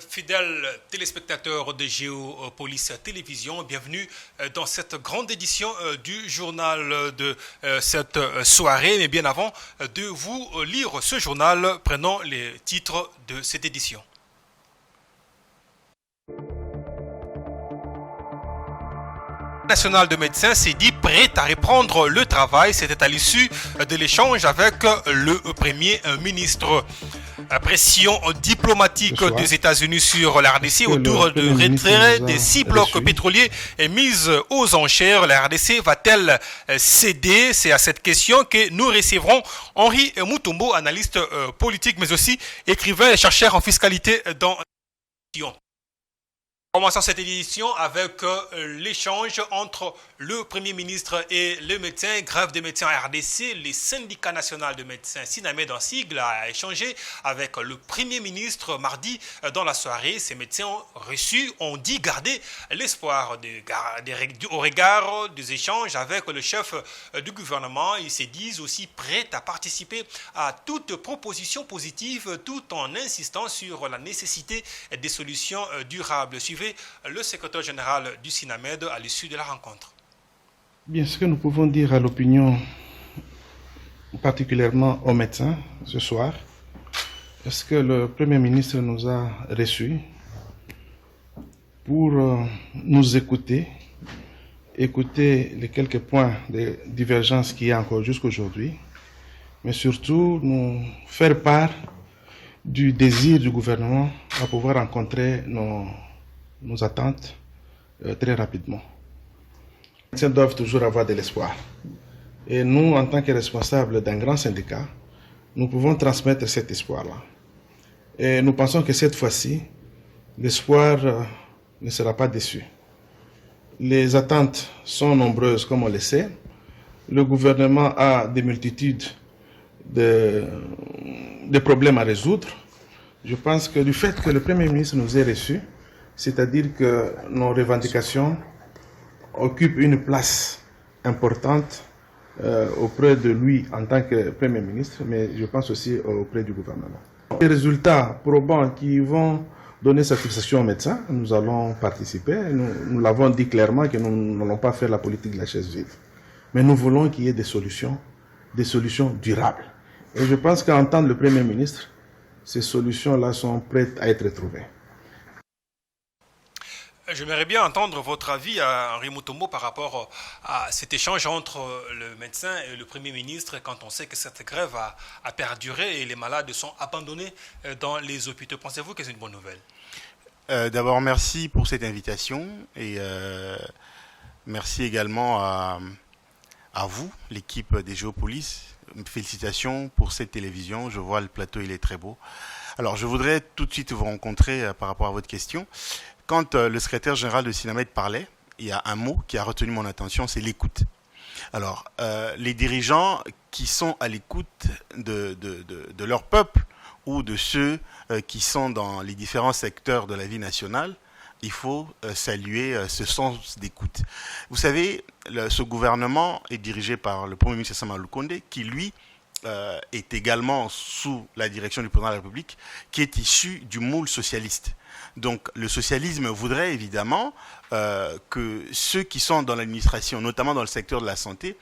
Fidèles téléspectateurs de Géopolis Télévision, bienvenue dans cette grande édition du journal de cette soirée. Mais bien avant de vous lire ce journal, prenons les titres de cette édition. National de médecins s'est dit prêt à reprendre le travail. C'était à l'issue de l'échange avec le Premier ministre. Pression diplomatique des États-Unis sur la RDC autour du retrait des 6 blocs pétroliers est mise aux enchères. La RDC va-t-elle céder? C'est à cette question que nous recevrons Henri Mutombo, analyste politique, mais aussi écrivain et chercheur en fiscalité dans l'édition. Commençons cette édition avec l'échange entre le Premier ministre et le médecin. Grève des médecins RDC, le syndicat national de médecins SINAMED en sigle a échangé avec le Premier ministre mardi dans la soirée. Ces médecins ont dit garder l'espoir au regard des échanges avec le chef du gouvernement. Ils se disent aussi prêts à participer à toute proposition positive tout en insistant sur la nécessité des solutions durables. Suivez le secrétaire général du SINAMED à l'issue de la rencontre. Bien, ce que nous pouvons dire à l'opinion, particulièrement aux médecins ce soir, est-ce que le Premier ministre nous a reçus pour nous écouter les quelques points de divergence qu'il y a encore jusqu'aujourd'hui, mais surtout nous faire part du désir du gouvernement à pouvoir rencontrer nos attentes très rapidement. Les médecins doivent toujours avoir de l'espoir. Et nous, en tant que responsables d'un grand syndicat, nous pouvons transmettre cet espoir-là. Et nous pensons que cette fois-ci, l'espoir ne sera pas déçu. Les attentes sont nombreuses, comme on le sait. Le gouvernement a des multitudes de problèmes à résoudre. Je pense que du fait que le Premier ministre nous ait reçus, c'est-à-dire que nos revendications occupent une place importante auprès de lui en tant que Premier ministre, mais je pense aussi auprès du gouvernement. Les résultats probants qui vont donner satisfaction aux médecins, nous allons participer. Nous l'avons dit clairement que nous n'allons pas faire la politique de la chaise vide. Mais nous voulons qu'il y ait des solutions durables. Et je pense qu'à entendre le Premier ministre, ces solutions-là sont prêtes à être trouvées. J'aimerais bien entendre votre avis, Henri Mutombo, par rapport à cet échange entre le médecin et le Premier ministre, quand on sait que cette grève a perduré et les malades sont abandonnés dans les hôpitaux. Pensez-vous que c'est une bonne nouvelle? D'abord, merci pour cette invitation et merci également à vous, l'équipe des Géopolis. Félicitations pour cette télévision. Je vois le plateau, il est très beau. Alors, je voudrais tout de suite vous rencontrer par rapport à votre question. Quand le secrétaire général de SINAMED parlait, il y a un mot qui a retenu mon attention, c'est l'écoute. Alors, les dirigeants qui sont à l'écoute de leur peuple ou de ceux qui sont dans les différents secteurs de la vie nationale, il faut saluer ce sens d'écoute. Vous savez, ce gouvernement est dirigé par le Premier ministre Sama Lukonde, qui lui est également sous la direction du président de la République, qui est issu du moule socialiste. Donc le socialisme voudrait évidemment que ceux qui sont dans l'administration, notamment dans le secteur de la santé,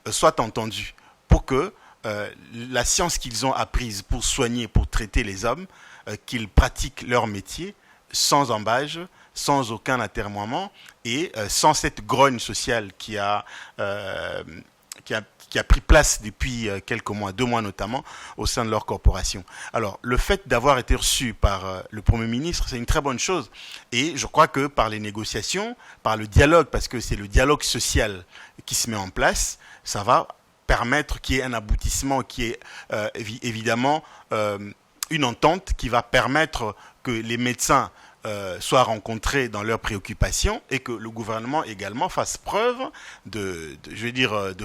soient entendus pour que la science qu'ils ont apprise pour soigner, pour traiter les hommes, qu'ils pratiquent leur métier sans embâge, sans aucun atermoiement et sans cette grogne sociale qui a pris place depuis quelques mois, 2 mois notamment, au sein de leur corporation. Alors, le fait d'avoir été reçu par le Premier ministre, c'est une très bonne chose. Et je crois que par les négociations, par le dialogue, parce que c'est le dialogue social qui se met en place, ça va permettre qu'il y ait un aboutissement, qui est évidemment une entente qui va permettre que les médecins soient rencontrés dans leurs préoccupations et que le gouvernement également fasse preuve de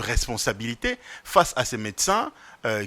responsabilité face à ces médecins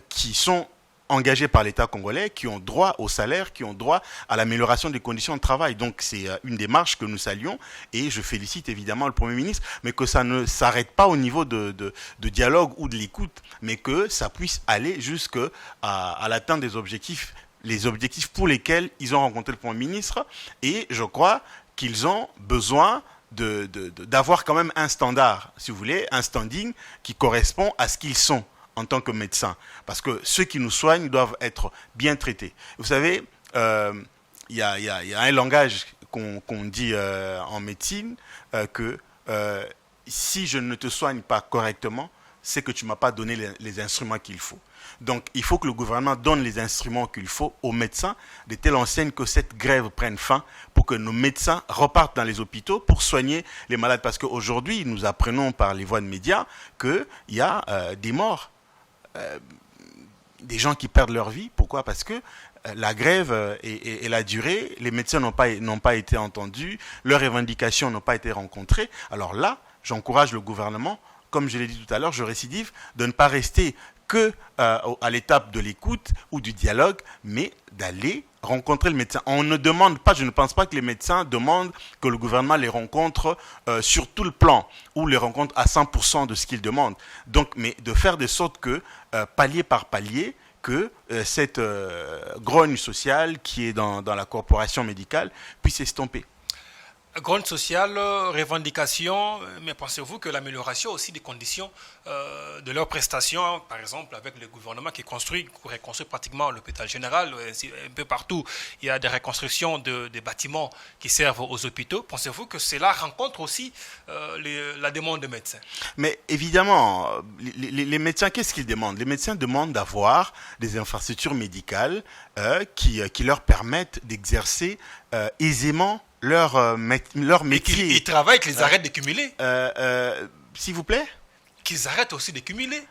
qui sont engagés par l'État congolais, qui ont droit au salaire, qui ont droit à l'amélioration des conditions de travail. Donc c'est une démarche que nous saluons et je félicite évidemment le Premier ministre, mais que ça ne s'arrête pas au niveau de dialogue ou de l'écoute, mais que ça puisse aller jusqu'à l'atteinte des objectifs les objectifs pour lesquels ils ont rencontré le Premier ministre, et je crois qu'ils ont besoin d'avoir quand même un standard, si vous voulez, un standing qui correspond à ce qu'ils sont en tant que médecins. Parce que ceux qui nous soignent doivent être bien traités. Vous savez, il y a un langage qu'on dit en médecine, que si je ne te soigne pas correctement, c'est que tu ne m'as pas donné les instruments qu'il faut. Donc, il faut que le gouvernement donne les instruments qu'il faut aux médecins, de telle enseigne que cette grève prenne fin pour que nos médecins repartent dans les hôpitaux pour soigner les malades. Parce qu'aujourd'hui, nous apprenons par les voies de médias qu'il y a des morts, des gens qui perdent leur vie. Pourquoi? Parce que la grève et la durée, les médecins n'ont pas été entendus, leurs revendications n'ont pas été rencontrées. Alors là, j'encourage le gouvernement, comme je l'ai dit tout à l'heure, je récidive, de ne pas rester que à l'étape de l'écoute ou du dialogue, mais d'aller rencontrer le médecin. On ne demande pas, je ne pense pas que les médecins demandent que le gouvernement les rencontre sur tout le plan, ou les rencontre à 100% de ce qu'ils demandent. Donc, mais de faire de sorte que, palier par palier, que cette grogne sociale qui est dans la corporation médicale puisse estomper. Grogne sociale, revendication, mais pensez-vous que l'amélioration aussi des conditions de leurs prestations, par exemple avec le gouvernement qui reconstruit pratiquement l'hôpital général, un peu partout, il y a des reconstructions des bâtiments qui servent aux hôpitaux, pensez-vous que cela rencontre aussi la demande des médecins? Mais évidemment, les médecins, qu'est-ce qu'ils demandent? Les médecins demandent d'avoir des infrastructures médicales qui leur permettent d'exercer aisément leur métier. Ils travaillent, qu'ils arrêtent de cumuler. S'il vous plaît? Qu'ils arrêtent aussi de cumuler.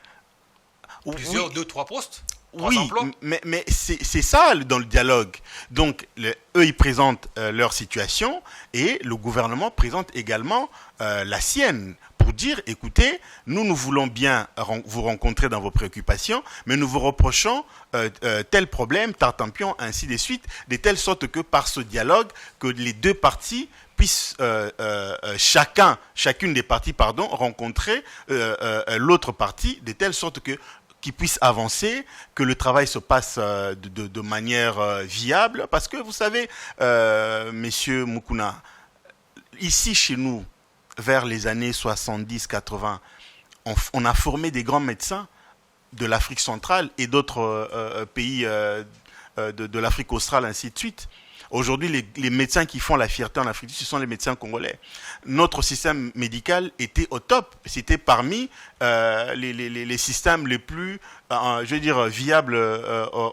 Plusieurs, 2-3 postes. Oui, mais c'est ça dans le dialogue. Donc, eux, ils présentent leur situation et le gouvernement présente également la sienne pour dire, écoutez, nous voulons bien vous rencontrer dans vos préoccupations, mais nous vous reprochons tel problème, tartampion, ainsi de suite, de telle sorte que par ce dialogue, que les deux parties puissent chacune des parties, rencontrer l'autre partie, de telle sorte que qu'ils puissent avancer, que le travail se passe de manière viable. Parce que vous savez, messieurs Mukuna, ici chez nous, vers les années 70-80, on a formé des grands médecins de l'Afrique centrale et d'autres pays de l'Afrique australe, ainsi de suite. Aujourd'hui, les médecins qui font la fierté en Afrique, ce sont les médecins congolais. Notre système médical était au top. C'était parmi les systèmes les plus, viables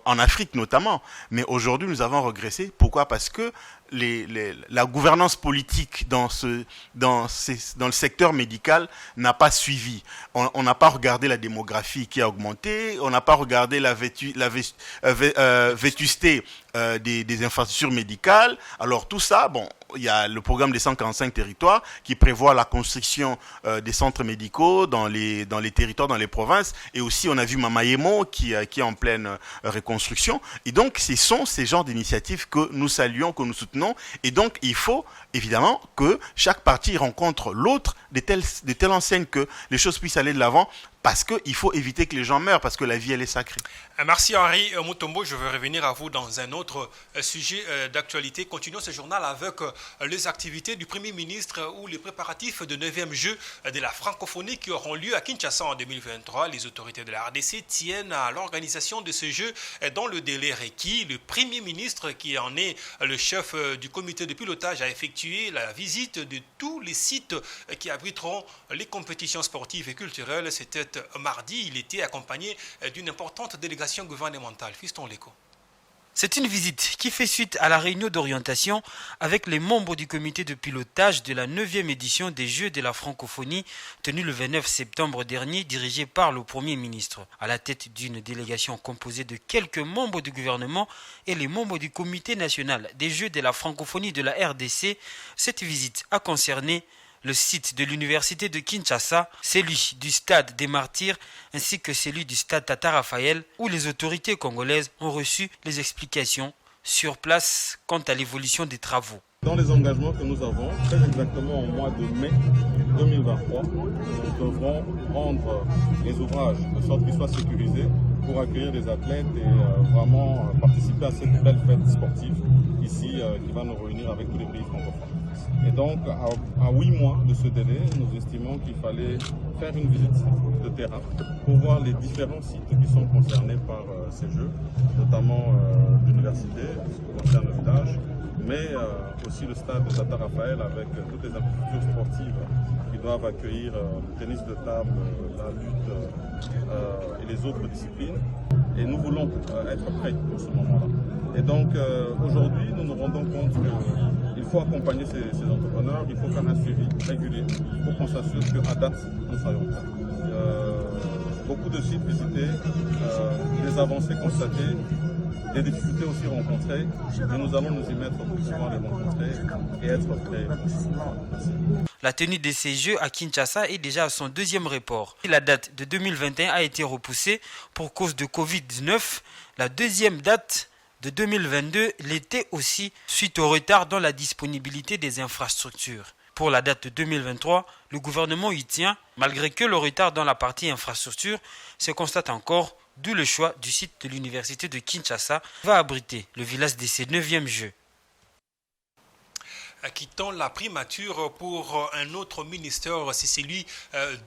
en Afrique notamment. Mais aujourd'hui, nous avons régressé. Pourquoi? Parce que la gouvernance politique dans le secteur médical n'a pas suivi. On n'a pas regardé la démographie qui a augmenté, on n'a pas regardé la vétusté des infrastructures médicales. Alors tout ça, il y a le programme des 145 territoires qui prévoit la construction des centres médicaux dans les territoires, dans les provinces. Et aussi, on a vu Mamayemo qui est en pleine reconstruction. Et donc, ce sont ces genres d'initiatives que nous saluons, que nous soutenons. Et donc, il faut évidemment que chaque partie rencontre l'autre de telle enseigne que les choses puissent aller de l'avant. Parce qu'il faut éviter que les gens meurent, parce que la vie, elle est sacrée. Merci Henri Mutombo. Je vais revenir à vous dans un autre sujet d'actualité. Continuons ce journal avec les activités du Premier ministre ou les préparatifs de 9e Jeux de la francophonie qui auront lieu à Kinshasa en 2023. Les autorités de la RDC tiennent à l'organisation de ce jeu dans le délai requis. Le Premier ministre, qui en est le chef du comité de pilotage, a effectué la visite de tous les sites qui abriteront les compétitions sportives et culturelles. C'était mardi. Il était accompagné d'une importante délégation gouvernementale. Fiston Leko. C'est une visite qui fait suite à la réunion d'orientation avec les membres du comité de pilotage de la 9e édition des Jeux de la francophonie tenue le 29 septembre dernier, dirigée par le Premier ministre. À la tête d'une délégation composée de quelques membres du gouvernement et les membres du comité national des Jeux de la francophonie de la RDC, cette visite a concerné le site de l'université de Kinshasa, celui du stade des Martyrs ainsi que celui du stade Tata Raphaël, où les autorités congolaises ont reçu les explications sur place quant à l'évolution des travaux. Dans les engagements que nous avons, très exactement au mois de mai 2023, nous devrons rendre les ouvrages de sorte qu'ils soient sécurisés pour accueillir des athlètes et vraiment participer à cette belle fête sportive ici qui va nous réunir avec tous les pays francophones. Et donc, à 8 mois de ce délai, nous estimons qu'il fallait faire une visite de terrain pour voir les différents sites qui sont concernés par ces Jeux, notamment l'université, ce qui concerne le village, mais aussi le stade de Tata Raphaël avec toutes les infrastructures sportives qui doivent accueillir le tennis de table, la lutte et les autres disciplines. Et nous voulons être prêts pour ce moment-là. Et donc aujourd'hui, nous nous rendons compte qu'il faut accompagner ces entrepreneurs, il faut faire un suivi régulier pour qu'on s'assure qu'à date, nous soyons prêts. Beaucoup de sites visités, des avancées constatées, des difficultés aussi rencontrées, mais nous allons nous y mettre pour pouvoir les rencontrer et être prêts. Merci. La tenue de ces Jeux à Kinshasa est déjà à son deuxième report. La date de 2021 a été repoussée pour cause de Covid-19. La deuxième date de 2022 l'était aussi suite au retard dans la disponibilité des infrastructures. Pour la date de 2023, le gouvernement y tient, malgré que le retard dans la partie infrastructure se constate encore, d'où le choix du site de l'université de Kinshasa va abriter le village de ces 9e Jeux. Quittons la primature pour un autre ministère, c'est celui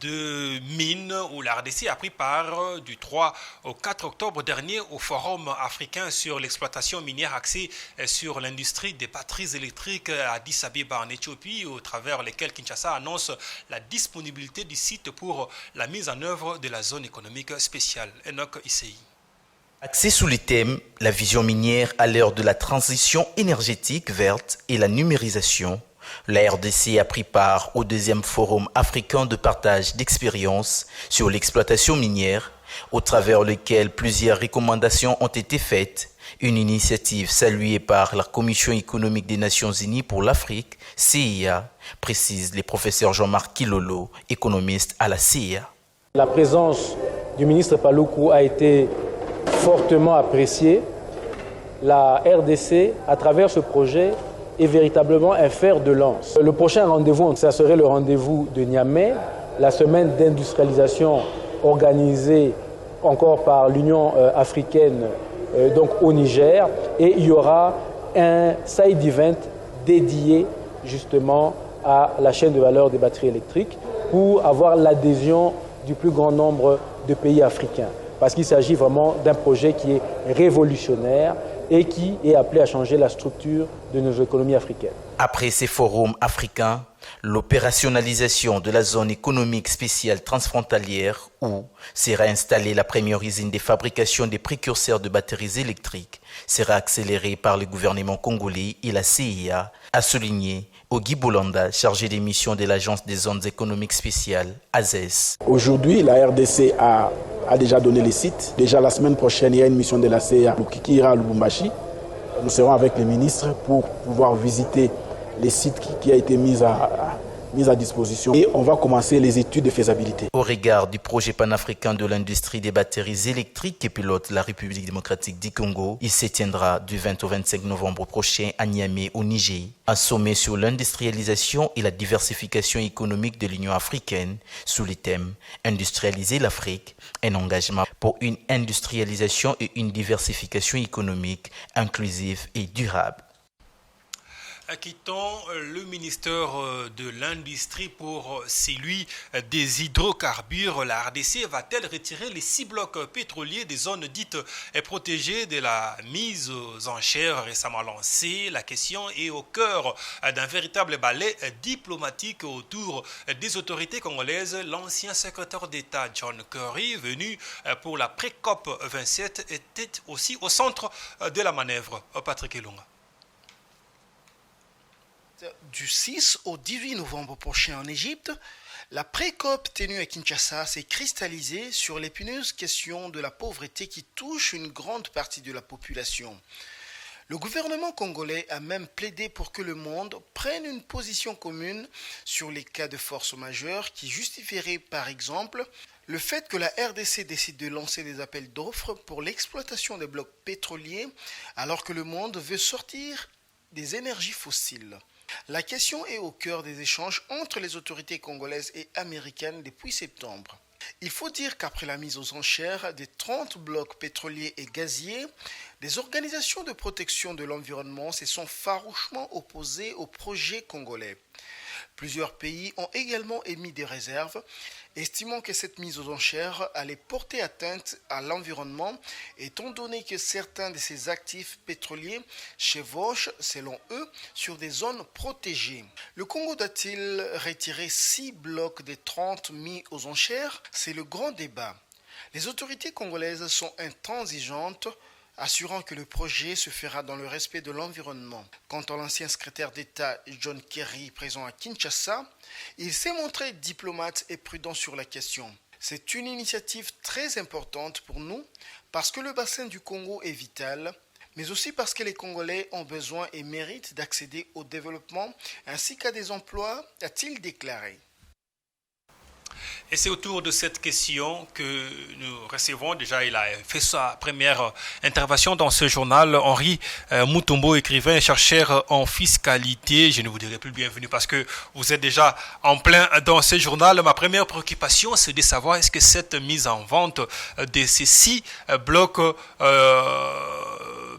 de Mines, où la RDC a pris part du 3 au 4 octobre dernier au Forum africain sur l'exploitation minière axée sur l'industrie des batteries électriques à Addis Abeba en Éthiopie, au travers lesquels Kinshasa annonce la disponibilité du site pour la mise en œuvre de la zone économique spéciale. Enoch Issei. Axé sous les thèmes « La vision minière à l'heure de la transition énergétique verte et la numérisation », la RDC a pris part au deuxième forum africain de partage d'expériences sur l'exploitation minière, au travers lequel plusieurs recommandations ont été faites, une initiative saluée par la Commission économique des Nations Unies pour l'Afrique, CIA, précise le professeur Jean-Marc Kilolo, économiste à la CIA. La présence du ministre Paluku a été fortement apprécié. La RDC, à travers ce projet, est véritablement un fer de lance. Le prochain rendez-vous, ça serait le rendez-vous de Niamey, la semaine d'industrialisation organisée encore par l'Union africaine, donc au Niger, et il y aura un side event dédié justement à la chaîne de valeur des batteries électriques pour avoir l'adhésion du plus grand nombre de pays africains. Parce qu'il s'agit vraiment d'un projet qui est révolutionnaire et qui est appelé à changer la structure de nos économies africaines. Après ces forums africains, l'opérationnalisation de la zone économique spéciale transfrontalière où sera installée la première usine de fabrication des précurseurs de batteries électriques sera accélérée par le gouvernement congolais et la CIA, a souligné Ogi Bolanda, chargé des missions de l'Agence des zones économiques spéciales, AZES. Aujourd'hui, la RDC a déjà donné les sites. Déjà la semaine prochaine, il y a une mission de la CIA qui ira à Lubumbashi. Nous serons avec les ministres pour pouvoir visiter les sites qui a été mis à disposition et on va commencer les études de faisabilité. Au regard du projet panafricain de l'industrie des batteries électriques que pilote la République démocratique du Congo, il se tiendra du 20 au 25 novembre prochain à Niamey au Niger, un sommet sur l'industrialisation et la diversification économique de l'Union africaine sous les thèmes « Industrialiser l'Afrique », un engagement pour une industrialisation et une diversification économique inclusive et durable. Quittons le ministère de l'Industrie pour celui des hydrocarbures. La RDC va-t-elle retirer les 6 blocs pétroliers des zones dites protégées de la mise aux enchères récemment lancée? La question est au cœur d'un véritable ballet diplomatique autour des autorités congolaises. L'ancien secrétaire d'État John Kerry, venu pour la pré-COP 27, était aussi au centre de la manœuvre. Patrick Elonga. Du 6 au 18 novembre prochain en Égypte, la pré-COP tenue à Kinshasa s'est cristallisée sur l'épineuse question de la pauvreté qui touche une grande partie de la population. Le gouvernement congolais a même plaidé pour que le monde prenne une position commune sur les cas de force majeure qui justifieraient par exemple le fait que la RDC décide de lancer des appels d'offres pour l'exploitation des blocs pétroliers alors que le monde veut sortir des énergies fossiles. La question est au cœur des échanges entre les autorités congolaises et américaines depuis septembre. Il faut dire qu'après la mise aux enchères des 30 blocs pétroliers et gaziers, les organisations de protection de l'environnement se sont farouchement opposées au projet congolais. Plusieurs pays ont également émis des réserves, estimant que cette mise aux enchères allait porter atteinte à l'environnement, étant donné que certains de ces actifs pétroliers chevauchent, selon eux, sur des zones protégées. Le Congo doit-il retirer 6 blocs des 30 mis aux enchères? C'est le grand débat. Les autorités congolaises sont intransigeantes, assurant que le projet se fera dans le respect de l'environnement. Quant à l'ancien secrétaire d'État John Kerry, présent à Kinshasa, il s'est montré diplomate et prudent sur la question. C'est une initiative très importante pour nous parce que le bassin du Congo est vital, mais aussi parce que les Congolais ont besoin et méritent d'accéder au développement ainsi qu'à des emplois, a-t-il déclaré. Et c'est autour de cette question que nous recevons, déjà il a fait sa première intervention dans ce journal, Henri Mutombo, écrivain et chercheur en fiscalité. Je ne vous dirai plus le bienvenu parce que vous êtes déjà en plein dans ce journal. Ma première préoccupation, c'est de savoir est-ce que cette mise en vente de ces 6 blocs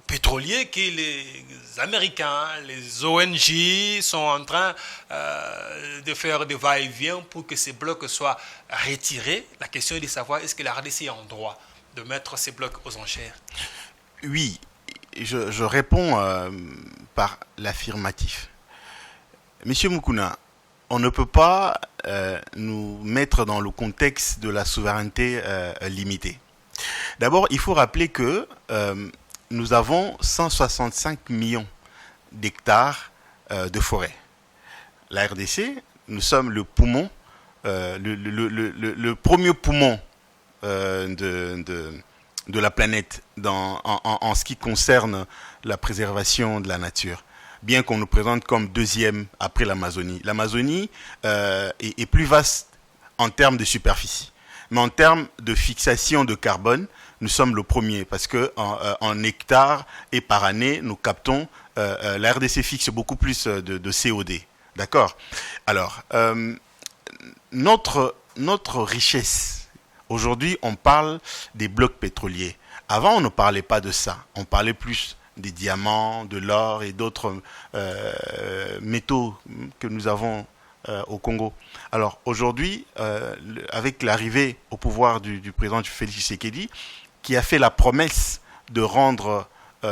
pétroliers que les Américains, les ONG sont en train de faire des va-et-vient pour que ces blocs soient retirés. La question est de savoir est-ce que la RDC est en droit de mettre ces blocs aux enchères? Oui, je réponds par l'affirmatif. Monsieur Mukuna, on ne peut pas nous mettre dans le contexte de la souveraineté limitée. D'abord, il faut rappeler que nous avons 165 millions d'hectares de forêt. La RDC, nous sommes le poumon, le premier poumon de la planète en ce qui concerne la préservation de la nature. Bien qu'on nous présente comme deuxième après l'Amazonie. L'Amazonie est plus vaste en termes de superficie. Mais en termes de fixation de carbone, nous sommes le premier parce que en hectares et par année, nous captons, la RDC fixe beaucoup plus de CO2. D'accord? Alors, notre richesse, aujourd'hui, on parle des blocs pétroliers. Avant, on ne parlait pas de ça. On parlait plus des diamants, de l'or et d'autres métaux que nous avons au Congo. Alors, aujourd'hui, avec l'arrivée au pouvoir du président Félix Tshisekedi, qui a fait la promesse de rendre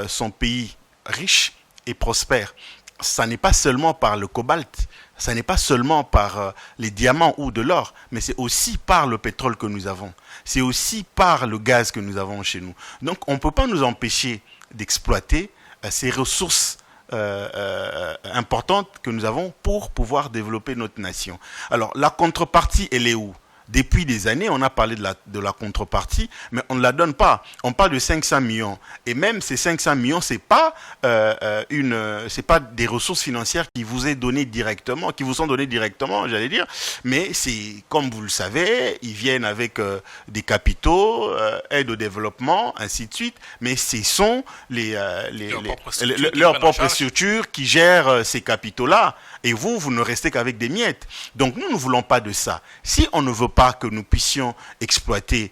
son pays riche et prospère. Ça n'est pas seulement par le cobalt, ça n'est pas seulement par les diamants ou de l'or, mais c'est aussi par le pétrole que nous avons. C'est aussi par le gaz que nous avons chez nous. Donc on ne peut pas nous empêcher d'exploiter ces ressources importantes que nous avons pour pouvoir développer notre nation. Alors la contrepartie, elle est où? Depuis des années, on a parlé de la contrepartie, mais on ne la donne pas. On parle de 500 millions. Et même ces 500 millions, c'est pas des ressources financières qui vous sont données directement, j'allais dire. Mais c'est, comme vous le savez, ils viennent avec des capitaux, aide au développement, ainsi de suite. Mais ce sont leurs propres structures qui gèrent ces capitaux-là. Et vous ne restez qu'avec des miettes. Donc nous ne voulons pas de ça. Si on ne veut pas que nous puissions exploiter,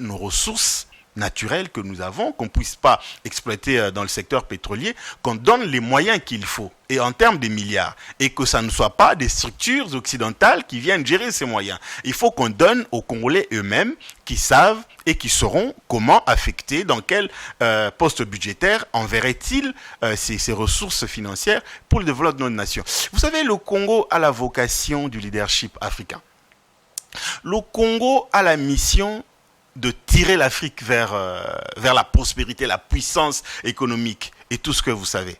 nos ressources naturelles que nous avons, qu'on ne puisse pas exploiter dans le secteur pétrolier, qu'on donne les moyens qu'il faut, et en termes de milliards, et que ça ne soit pas des structures occidentales qui viennent gérer ces moyens. Il faut qu'on donne aux Congolais eux-mêmes qui savent et qui sauront comment affecter, dans quel poste budgétaire enverrait-il ces ressources financières pour le développement de notre nation. Vous savez, le Congo a la vocation du leadership africain. Le Congo a la mission de tirer l'Afrique vers la prospérité, la puissance économique et tout ce que vous savez.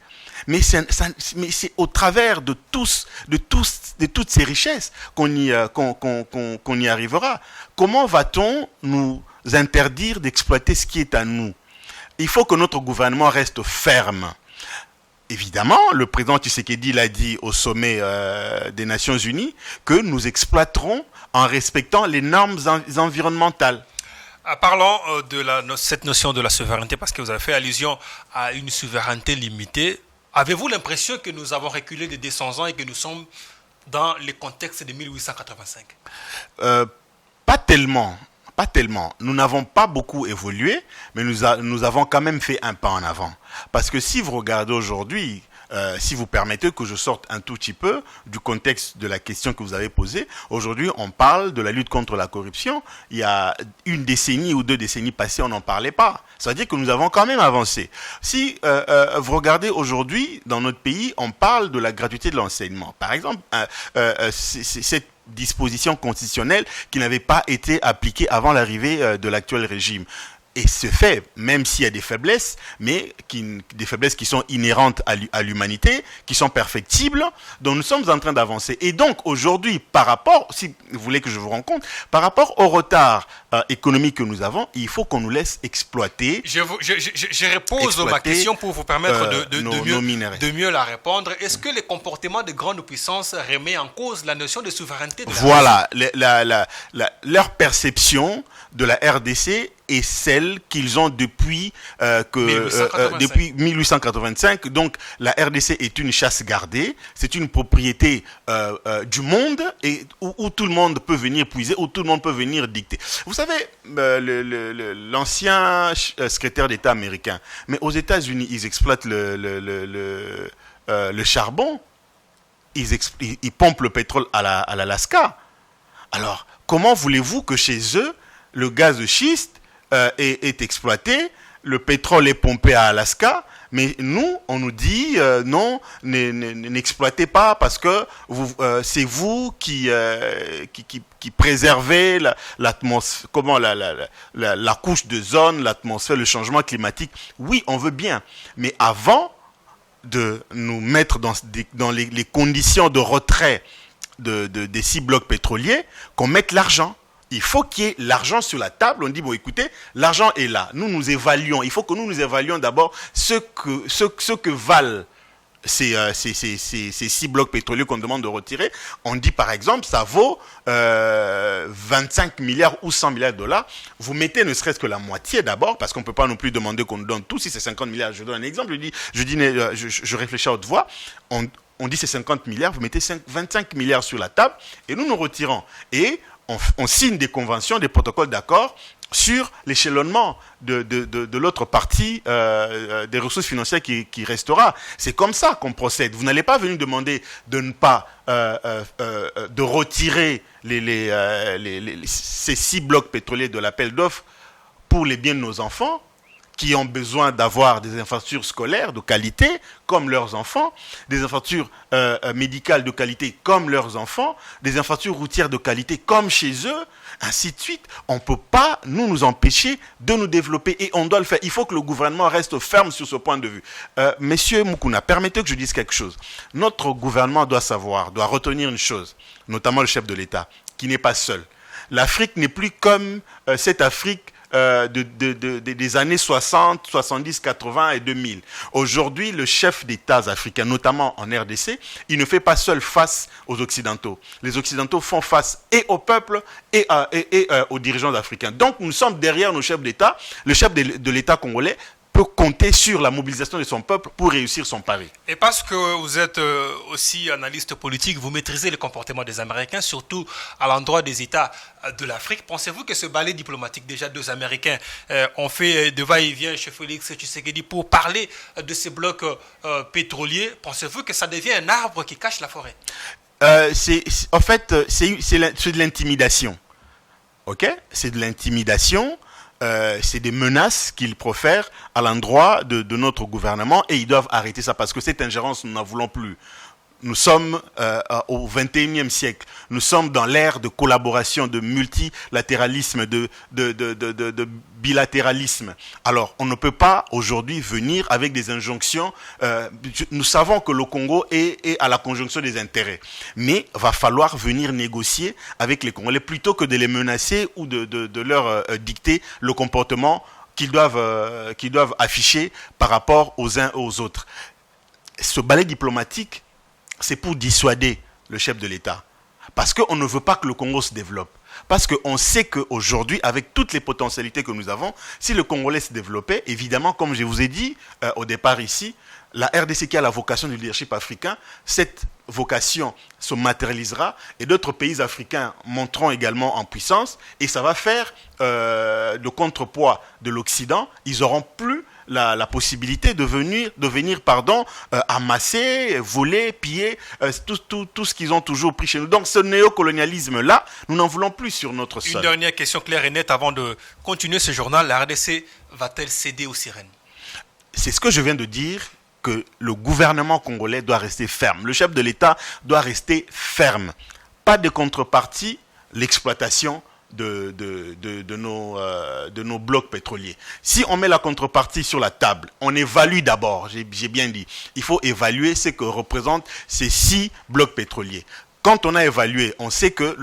Mais c'est au travers de toutes ces richesses qu'on y arrivera. Comment va-t-on nous interdire d'exploiter ce qui est à nous? Il faut que notre gouvernement reste ferme. Évidemment, le président Tshisekedi l'a dit au sommet des Nations Unies que nous exploiterons en respectant les normes environnementales. Parlons de cette notion de la souveraineté, parce que vous avez fait allusion à une souveraineté limitée. Avez-vous l'impression que nous avons reculé de 200 ans et que nous sommes dans le contexte de 1885? Pas tellement. Pas tellement. Nous n'avons pas beaucoup évolué, mais nous avons quand même fait un pas en avant. Parce que si vous regardez aujourd'hui, si vous permettez que je sorte un tout petit peu du contexte de la question que vous avez posée, aujourd'hui on parle de la lutte contre la corruption. Il y a une décennie ou 2 décennies passées, on n'en parlait pas. Ça veut dire que nous avons quand même avancé. Si vous regardez aujourd'hui, dans notre pays, on parle de la gratuité de l'enseignement. Par exemple, cette disposition constitutionnelle qui n'avait pas été appliquée avant l'arrivée de l'actuel régime. Et ce fait, même s'il y a des faiblesses, mais des faiblesses qui sont inhérentes à l'humanité, qui sont perfectibles, dont nous sommes en train d'avancer. Et donc, aujourd'hui, par rapport, si vous voulez que je vous rende compte, par rapport au retard économique que nous avons, il faut qu'on nous laisse exploiter. Je repose ma question pour vous permettre de mieux la répondre. Est-ce que les comportements de grandes puissances remettent en cause la notion de souveraineté de la Voilà, leur perception de la RDC est celle qu'ils ont depuis 1885. Donc la RDC est une chasse gardée, c'est une propriété du monde et où tout le monde peut venir puiser, où tout le monde peut venir dicter. Vous savez, l'ancien secrétaire d'État américain, mais aux États-Unis, ils exploitent le charbon, ils pompent le pétrole à l'Alaska. Alors, comment voulez-vous que chez eux, le gaz de schiste est exploité, le pétrole est pompé à Alaska, mais nous, on nous dit non, n'exploitez pas parce que c'est vous qui préservez l'atmosphère, la couche d'ozone, l'atmosphère, le changement climatique. Oui, on veut bien, mais avant de nous mettre dans les conditions de retrait des 6 blocs pétroliers, qu'on mette l'argent. Il faut qu'il y ait l'argent sur la table. On dit, bon, écoutez, l'argent est là. Nous évaluons. Il faut que nous évaluons d'abord ce que valent ces 6 blocs pétroliers qu'on demande de retirer. On dit, par exemple, ça vaut 25 milliards ou 100 milliards de dollars. Vous mettez ne serait-ce que la moitié d'abord, parce qu'on ne peut pas non plus demander qu'on nous donne tout. Si c'est 50 milliards, je donne un exemple. Je réfléchis à haute voix. On dit c'est 50 milliards, vous mettez 25 milliards sur la table et nous retirons. Et on signe des conventions, des protocoles d'accord sur l'échelonnement de l'autre partie des ressources financières qui restera. C'est comme ça qu'on procède. Vous n'allez pas venir demander de ne pas de retirer ces 6 blocs pétroliers de l'appel d'offres pour les biens de nos enfants, qui ont besoin d'avoir des infrastructures scolaires de qualité comme leurs enfants, des infrastructures médicales de qualité comme leurs enfants, des infrastructures routières de qualité comme chez eux, ainsi de suite. On ne peut pas nous empêcher de nous développer et on doit le faire. Il faut que le gouvernement reste ferme sur ce point de vue. Monsieur Moukouna, permettez que je dise quelque chose. Notre gouvernement doit retenir une chose, notamment le chef de l'État, qui n'est pas seul. L'Afrique n'est plus comme cette Afrique des années 60, 70, 80 et 2000. Aujourd'hui, le chef d'État africain, notamment en RDC, il ne fait pas seul face aux Occidentaux. Les Occidentaux font face et au peuple et aux dirigeants africains. Donc, nous sommes derrière nos chefs d'État. Le chef de l'État congolais peut compter sur la mobilisation de son peuple pour réussir son pari. Et parce que vous êtes aussi analyste politique, vous maîtrisez le comportement des Américains, surtout à l'endroit des États de l'Afrique. Pensez-vous que ce balai diplomatique, déjà 2 Américains ont fait de va-et-vient chez Félix Tshisekedi pour parler de ces blocs pétroliers, pensez-vous que ça devient un arbre qui cache la forêt? En fait, c'est de l'intimidation. Ok? C'est de l'intimidation. C'est des menaces qu'ils profèrent à l'endroit de notre gouvernement et ils doivent arrêter ça parce que cette ingérence, nous n'en voulons plus. Nous sommes au XXIe siècle. Nous sommes dans l'ère de collaboration, de multilatéralisme, de bilatéralisme. Alors, on ne peut pas aujourd'hui venir avec des injonctions. Nous savons que le Congo est à la conjonction des intérêts. Mais il va falloir venir négocier avec les Congolais plutôt que de les menacer ou de leur dicter le comportement qu'ils doivent afficher par rapport aux uns aux autres. Ce balai diplomatique, c'est pour dissuader le chef de l'État. Parce qu'on ne veut pas que le Congo se développe. Parce qu'on sait qu'aujourd'hui, avec toutes les potentialités que nous avons, si le Congolais se développait, évidemment, comme je vous ai dit au départ ici, la RDC qui a la vocation du leadership africain, cette vocation se matérialisera et d'autres pays africains monteront également en puissance et ça va faire le contrepoids de l'Occident. Ils n'auront plus la possibilité de venir amasser, voler, piller tout ce qu'ils ont toujours pris chez nous. Donc ce néocolonialisme-là, nous n'en voulons plus sur notre sol. Une dernière question claire et nette avant de continuer ce journal. La RDC va-t-elle céder aux sirènes? C'est ce que je viens de dire, que le gouvernement congolais doit rester ferme. Le chef de l'État doit rester ferme. Pas de contrepartie, l'exploitation de nos blocs pétroliers. Si on met la contrepartie sur la table, on évalue d'abord, j'ai bien dit, il faut évaluer ce que représentent ces 6 blocs pétroliers. Quand on a évalué, on sait que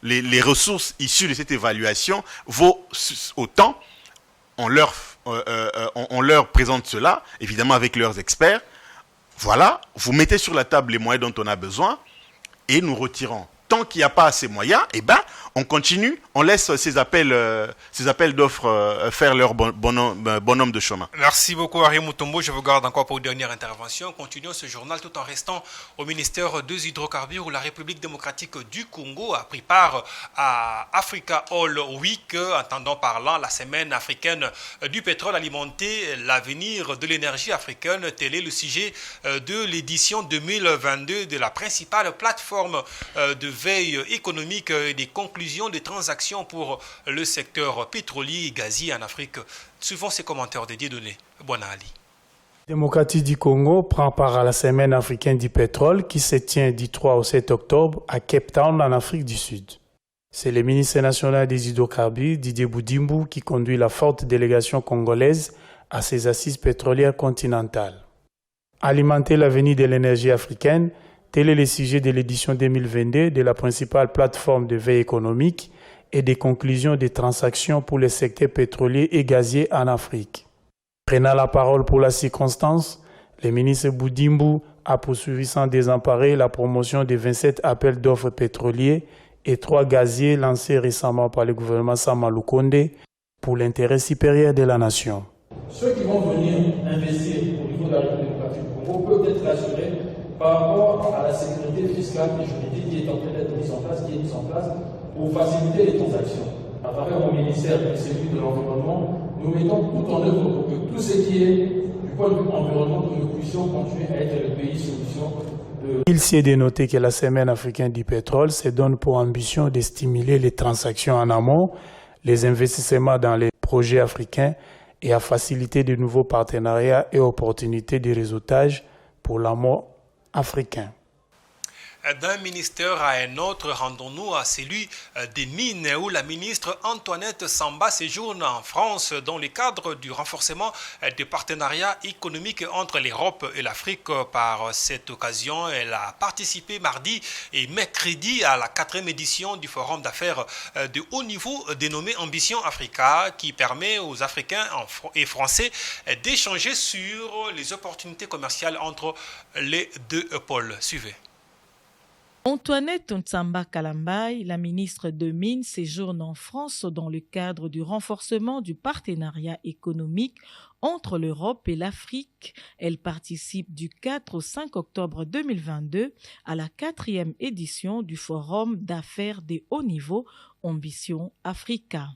les ressources issues de cette évaluation vaut autant. On leur présente cela, évidemment avec leurs experts. Voilà, vous mettez sur la table les moyens dont on a besoin et nous retirons. Tant qu'il n'y a pas assez de moyens, on continue, on laisse ces appels d'offres faire leur bonhomme de chemin. Merci beaucoup Harry Mutombo, je vous garde encore pour une dernière intervention. Continuons ce journal tout en restant au ministère des Hydrocarbures où la République démocratique du Congo a pris part à Africa Oil Week, entendant parlant la semaine africaine du pétrole alimenté, l'avenir de l'énergie africaine. Tel est le sujet de l'édition 2022 de la principale plateforme de veille économique et des conclusions des transactions pour le secteur pétrolier et gazier en Afrique. Suivons ces commentaires de Dieudonné Bonali. Démocratique du Congo prend part à la semaine africaine du pétrole qui se tient du 3 au 7 octobre à Cape Town en Afrique du Sud. C'est le ministre national des hydrocarbures, Didier Boudimbu, qui conduit la forte délégation congolaise à ces assises pétrolières continentales. Alimenter l'avenir de l'énergie africaine, tel est le sujet de l'édition 2022 de la principale plateforme de veille économique et des conclusions des transactions pour le secteur pétrolier et gazier en Afrique. Prenant la parole pour la circonstance, le ministre Boudimbu a poursuivi sans désemparer la promotion des 27 appels d'offres pétroliers et 3 gaziers lancés récemment par le gouvernement Sama Lukonde pour l'intérêt supérieur de la nation. Ceux qui vont venir investir au niveau de la République démocratique du Congo peuvent être rassurés par rapport à la sécurité fiscale et juridique qui est en train d'être mise en place, pour faciliter les transactions. À travers mon ministère et celui de l'environnement, nous mettons tout en œuvre pour que tout ce qui est du point de vue environnement, que nous puissions continuer à être le pays solution. Il s'est dénoté que la Semaine africaine du pétrole se donne pour ambition de stimuler les transactions en amont, les investissements dans les projets africains et à faciliter de nouveaux partenariats et opportunités de réseautage pour l'amont africain. D'un ministère à un autre, rendons-nous à celui des mines où la ministre Antoinette Samba séjourne en France dans le cadre du renforcement des partenariats économiques entre l'Europe et l'Afrique. Par cette occasion, elle a participé mardi et mercredi à la 4e édition du forum d'affaires de haut niveau dénommé Ambition Africa qui permet aux Africains et Français d'échanger sur les opportunités commerciales entre les deux pôles. Suivez. Antoinette Ntsamba Kalambaye, la ministre de Mines, séjourne en France dans le cadre du renforcement du partenariat économique entre l'Europe et l'Afrique. Elle participe du 4 au 5 octobre 2022 à la 4e édition du Forum d'affaires de haut niveau Ambition Africa.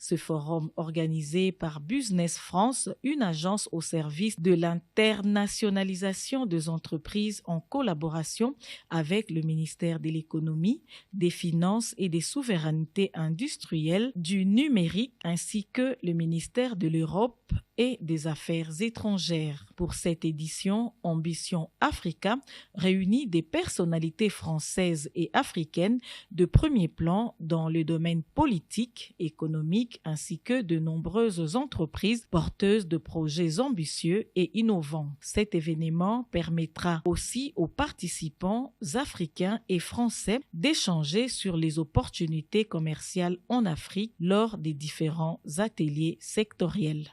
Ce forum organisé par Business France, une agence au service de l'internationalisation des entreprises en collaboration avec le ministère de l'Économie, des Finances et des Souverainetés industrielles, du numérique ainsi que le ministère de l'Europe et des Affaires étrangères. Pour cette édition, Ambition Africa réunit des personnalités françaises et africaines de premier plan dans le domaine politique, économique, ainsi que de nombreuses entreprises porteuses de projets ambitieux et innovants. Cet événement permettra aussi aux participants africains et français d'échanger sur les opportunités commerciales en Afrique lors des différents ateliers sectoriels.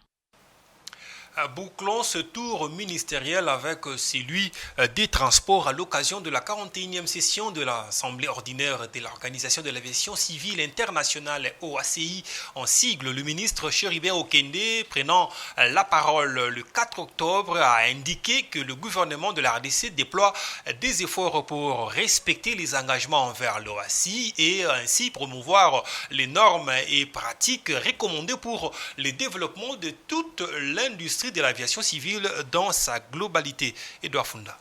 Bouclons ce tour ministériel avec celui des transports à l'occasion de la 41e session de l'Assemblée ordinaire de l'Organisation de l'aviation civile internationale OACI. En sigle, le ministre Chéribert Okende, prenant la parole le 4 octobre, a indiqué que le gouvernement de la RDC déploie des efforts pour respecter les engagements envers l'OACI et ainsi promouvoir les normes et pratiques recommandées pour le développement de toute l'industrie de l'aviation civile dans sa globalité. Edouard Funda.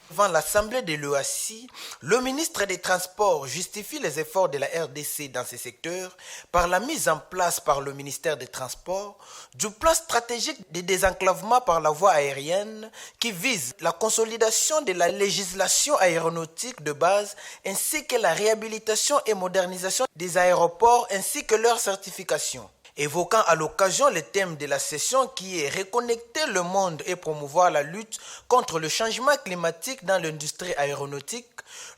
Devant l'Assemblée de l'OACI, le ministre des Transports justifie les efforts de la RDC dans ces secteurs par la mise en place par le ministère des Transports du plan stratégique de désenclavement par la voie aérienne qui vise la consolidation de la législation aéronautique de base ainsi que la réhabilitation et modernisation des aéroports ainsi que leur certification. Évoquant à l'occasion le thème de la session qui est reconnecter le monde et promouvoir la lutte contre le changement climatique dans l'industrie aéronautique,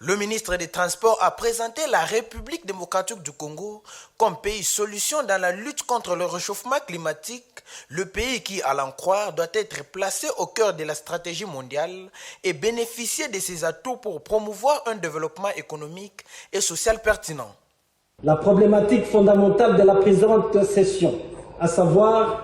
le ministre des Transports a présenté la République démocratique du Congo comme pays solution dans la lutte contre le réchauffement climatique, le pays qui, à l'en croire, doit être placé au cœur de la stratégie mondiale et bénéficier de ses atouts pour promouvoir un développement économique et social pertinent. La problématique fondamentale de la présente session, à savoir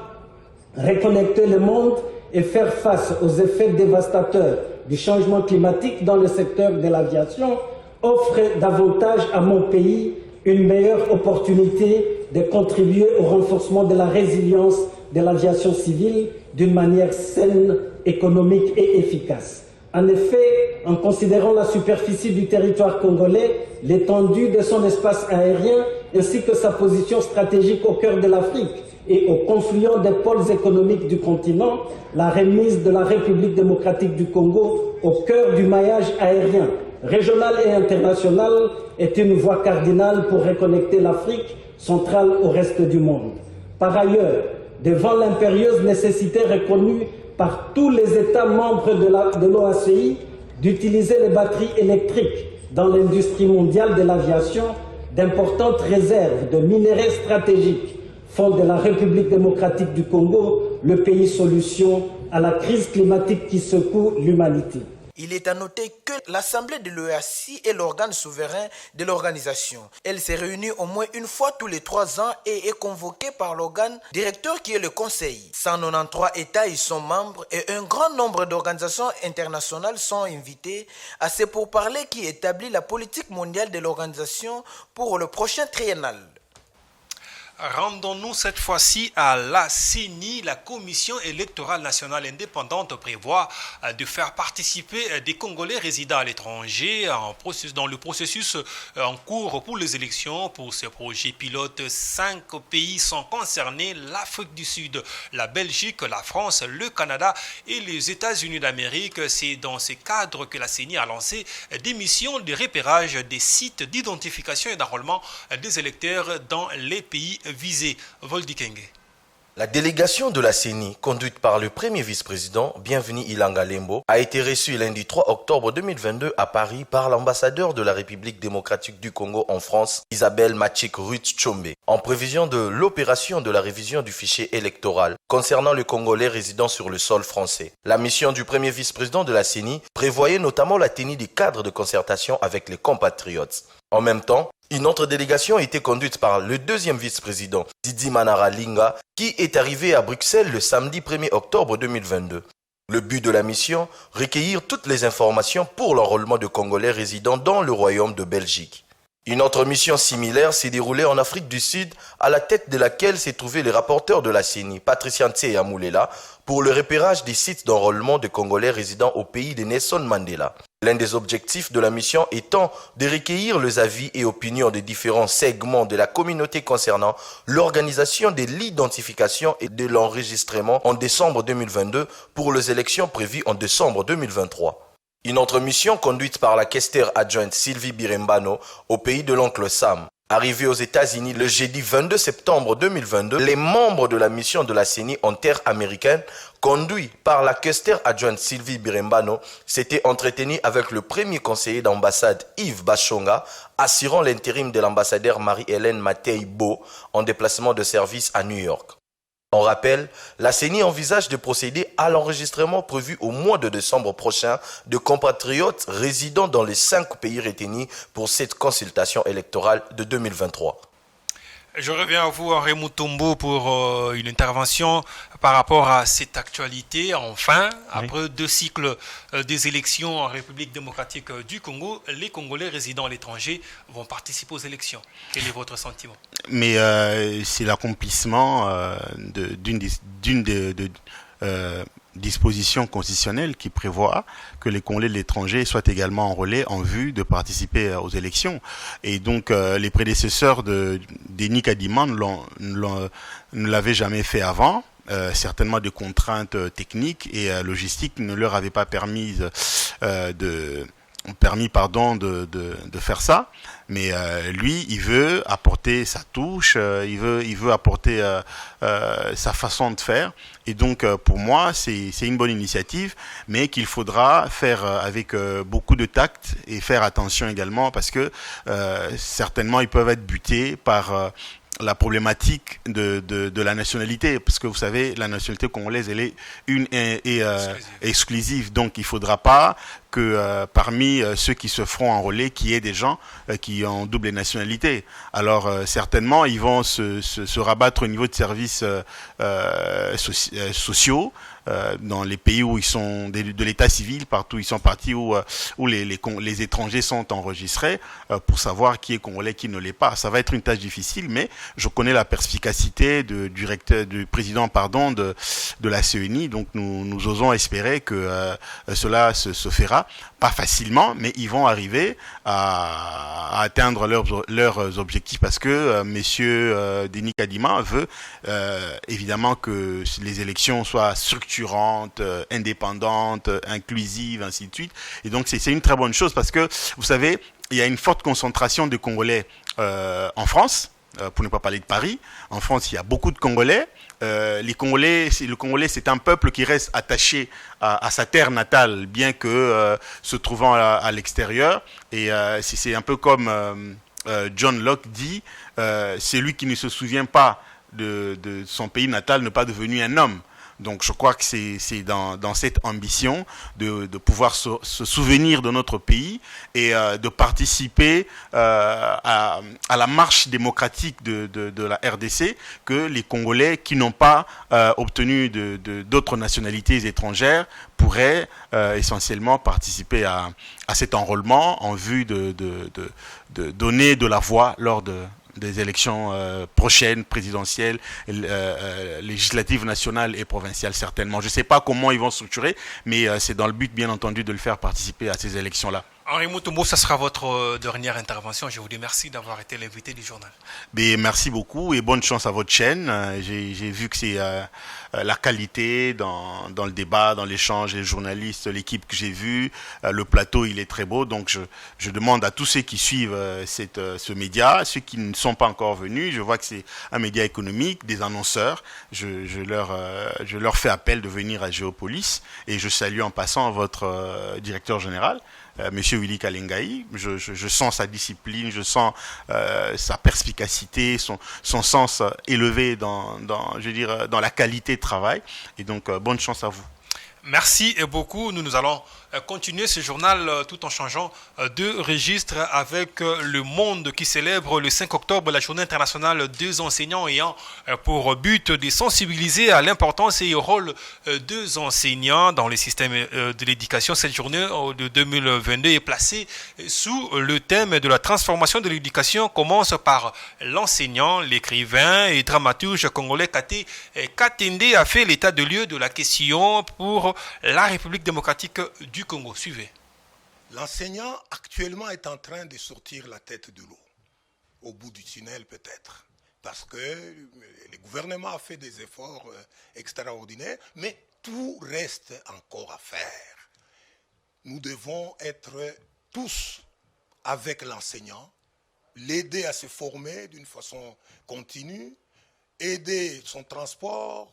reconnecter le monde et faire face aux effets dévastateurs du changement climatique dans le secteur de l'aviation, offre davantage à mon pays une meilleure opportunité de contribuer au renforcement de la résilience de l'aviation civile d'une manière saine, économique et efficace. En effet, en considérant la superficie du territoire congolais, l'étendue de son espace aérien ainsi que sa position stratégique au cœur de l'Afrique et au confluent des pôles économiques du continent, la remise de la République démocratique du Congo au cœur du maillage aérien régional et international est une voie cardinale pour reconnecter l'Afrique centrale au reste du monde. Par ailleurs, devant l'impérieuse nécessité reconnue par tous les États membres de l'OACI d'utiliser les batteries électriques dans l'industrie mondiale de l'aviation, d'importantes réserves de minerais stratégiques font de la République démocratique du Congo le pays solution à la crise climatique qui secoue l'humanité. Il est à noter que l'Assemblée de l'OACI est l'organe souverain de l'organisation. Elle se réunit au moins une fois tous les 3 ans et est convoquée par l'organe directeur qui est le Conseil. 193 États y sont membres et un grand nombre d'organisations internationales sont invitées à ces pourparlers qui établit la politique mondiale de l'organisation pour le prochain triennal. Rendons-nous cette fois-ci à la CENI. La Commission électorale nationale indépendante prévoit de faire participer des Congolais résidant à l'étranger dans le processus en cours pour les élections. Pour ce projet pilote, 5 pays sont concernés: l'Afrique du Sud, la Belgique, la France, le Canada et les États-Unis d'Amérique. C'est dans ce cadre que la CENI a lancé des missions de repérage des sites d'identification et d'enrôlement des électeurs dans les pays visé. Voldi Kenge. La délégation de la CENI, conduite par le premier vice-président, Bienvenu Ilanga Lembo, a été reçue lundi 3 octobre 2022 à Paris par l'ambassadeur de la République démocratique du Congo en France, Isabelle Machik Ruth Tchombe, en prévision de l'opération de la révision du fichier électoral concernant le Congolais résidant sur le sol français. La mission du premier vice-président de la CENI prévoyait notamment la tenue des cadres de concertation avec les compatriotes. En même temps, une autre délégation a été conduite par le deuxième vice-président, Didi Manara Linga, qui est arrivé à Bruxelles le samedi 1er octobre 2022. Le but de la mission, recueillir toutes les informations pour l'enrôlement de Congolais résidant dans le Royaume de Belgique. Une autre mission similaire s'est déroulée en Afrique du Sud, à la tête de laquelle s'est trouvé le rapporteur de la CENI, Patricia Ntse Amoulela, pour le repérage des sites d'enrôlement de Congolais résidant au pays de Nelson Mandela. L'un des objectifs de la mission étant de recueillir les avis et opinions des différents segments de la communauté concernant l'organisation de l'identification et de l'enregistrement en décembre 2022 pour les élections prévues en décembre 2023. Une autre mission conduite par la questeur adjointe Sylvie Birembano au pays de l'oncle Sam. Arrivés aux États-Unis le jeudi 22 septembre 2022, les membres de la mission de la CENI en terre américaine, conduits par la questeur adjointe Sylvie Birembano, s'étaient entretenus avec le premier conseiller d'ambassade Yves Bachonga, assurant l'intérim de l'ambassadeur Marie-Hélène Matei-Bo en déplacement de service à New York. En rappel, la CENI envisage de procéder à l'enregistrement prévu au mois de décembre prochain de compatriotes résidant dans les 5 pays retenus pour cette consultation électorale de 2023. Je reviens à vous, Henri Mutombo, pour une intervention par rapport à cette actualité. Enfin, après 2 cycles des élections en République démocratique du Congo, les Congolais résidant à l'étranger vont participer aux élections. Quel est votre sentiment? Mais c'est l'accomplissement d'une disposition constitutionnelle qui prévoit que les Congolais de l'étranger soient également enrôlés en vue de participer aux élections. Et donc les prédécesseurs de Denis Kadima ne l'avaient jamais fait avant. Certainement des contraintes techniques et logistiques ne leur avaient pas permis de faire ça, mais lui, il veut apporter sa touche, il veut apporter sa façon de faire, et donc pour moi, c'est une bonne initiative, mais qu'il faudra faire avec beaucoup de tact et faire attention également, parce que certainement, ils peuvent être butés par la problématique de la nationalité, parce que vous savez, la nationalité congolaise, elle est une et exclusive, donc il ne faudra pas que parmi ceux qui se feront enrôler, qu'il y ait des gens qui ont double nationalité. Alors certainement, ils vont se rabattre au niveau de services sociaux, dans les pays où ils sont de l'état civil, partout où ils sont partis, où les étrangers sont enregistrés, pour savoir qui est congolais, qui ne l'est pas. Ça va être une tâche difficile, mais je connais la perspicacité du président de la CENI, donc nous osons espérer que cela se fera. Pas facilement, mais ils vont arriver à atteindre leurs objectifs, parce que monsieur Denis Kadima veut évidemment que les élections soient structurantes, indépendantes, inclusives, ainsi de suite. Et donc c'est une très bonne chose, parce que vous savez, il y a une forte concentration de Congolais en France. Pour ne pas parler de Paris, en France, il y a beaucoup de Congolais. Le Congolais, c'est un peuple qui reste attaché à sa terre natale, bien que se trouvant à l'extérieur. Et c'est un peu comme John Locke dit, celui qui ne se souvient pas de son pays natal n'est pas devenu un homme. Donc je crois que c'est dans cette ambition de pouvoir se souvenir de notre pays et de participer à la marche démocratique de la RDC que les Congolais qui n'ont pas obtenu d'autres nationalités étrangères pourraient essentiellement participer à cet enrôlement en vue de donner de la voix lors des élections prochaines, présidentielles, législatives, nationales et provinciales certainement. Je ne sais pas comment ils vont structurer, mais c'est dans le but bien entendu de le faire participer à ces élections-là. Henri Mutombo, ça sera votre dernière intervention. Je vous dis merci d'avoir été l'invité du journal. Mais merci beaucoup et bonne chance à votre chaîne. J'ai vu que c'est la qualité dans le débat, dans l'échange, les journalistes, l'équipe que j'ai vue, le plateau, il est très beau. Donc je demande à tous ceux qui suivent ce média, ceux qui ne sont pas encore venus, je vois que c'est un média économique, des annonceurs, je leur fais appel de venir à Géopolis, et je salue en passant votre directeur général, Monsieur Willy Kalengai. Je sens sa discipline, je sens sa perspicacité, son sens élevé dans la qualité de travail. Et donc, bonne chance à vous. Merci beaucoup. Nous allons continuer ce journal tout en changeant de registre avec Le Monde qui célèbre le 5 octobre la journée internationale des enseignants, ayant pour but de sensibiliser à l'importance et au rôle des enseignants dans le système de l'éducation. Cette journée de 2022 est placée sous le thème de la transformation de l'éducation. Commence par l'enseignant, l'écrivain et dramaturge congolais Kate Katende a fait l'état de lieu de la question pour la République démocratique du Congo. Suivez. L'enseignant actuellement est en train de sortir la tête de l'eau, au bout du tunnel peut-être, parce que le gouvernement a fait des efforts extraordinaires, mais tout reste encore à faire. Nous devons être tous avec l'enseignant, l'aider à se former d'une façon continue, aider son transport,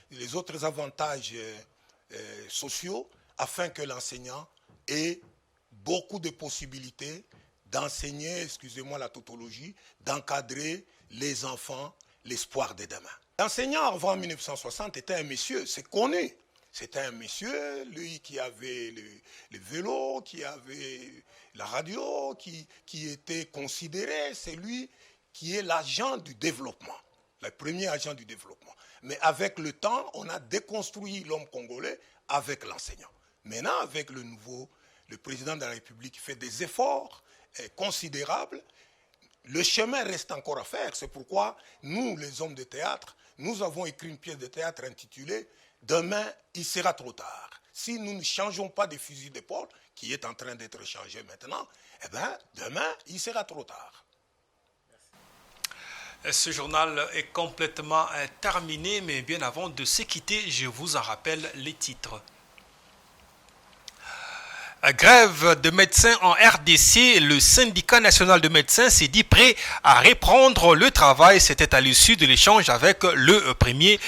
les autres avantages sociaux, afin que l'enseignant ait beaucoup de possibilités d'enseigner, excusez-moi la tautologie, d'encadrer les enfants, l'espoir de demain. L'enseignant avant 1960 était un monsieur, c'est connu. C'était un monsieur, lui qui avait le vélo, qui avait la radio, qui était considéré, c'est lui qui est l'agent du développement, le premier agent du développement. Mais avec le temps, on a déconstruit l'homme congolais avec l'enseignant. Maintenant, avec le président de la République fait des efforts considérables. Le chemin reste encore à faire. C'est pourquoi nous, les hommes de théâtre, nous avons écrit une pièce de théâtre intitulée « Demain, il sera trop tard ». Si nous ne changeons pas de fusil d'épaule, qui est en train d'être changé maintenant, eh bien, demain, il sera trop tard. Ce journal est complètement terminé, mais bien avant de se quitter, je vous en rappelle les titres. Grève de médecins en RDC, le syndicat national de médecins s'est dit prêt à reprendre le travail. C'était à l'issue de l'échange avec le premier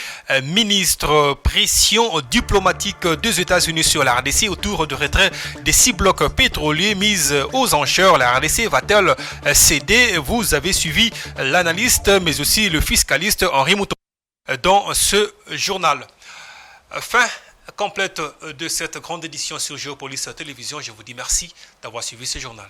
ministre. Pression diplomatique des États-Unis sur la RDC autour du retrait des 6 blocs pétroliers mis aux enchères. La RDC va-t-elle céder? Vous avez suivi l'analyste mais aussi le fiscaliste Henri Mouton dans ce journal. Fin complète de cette grande édition sur Géopolis Télévision. Je vous dis merci d'avoir suivi ce journal.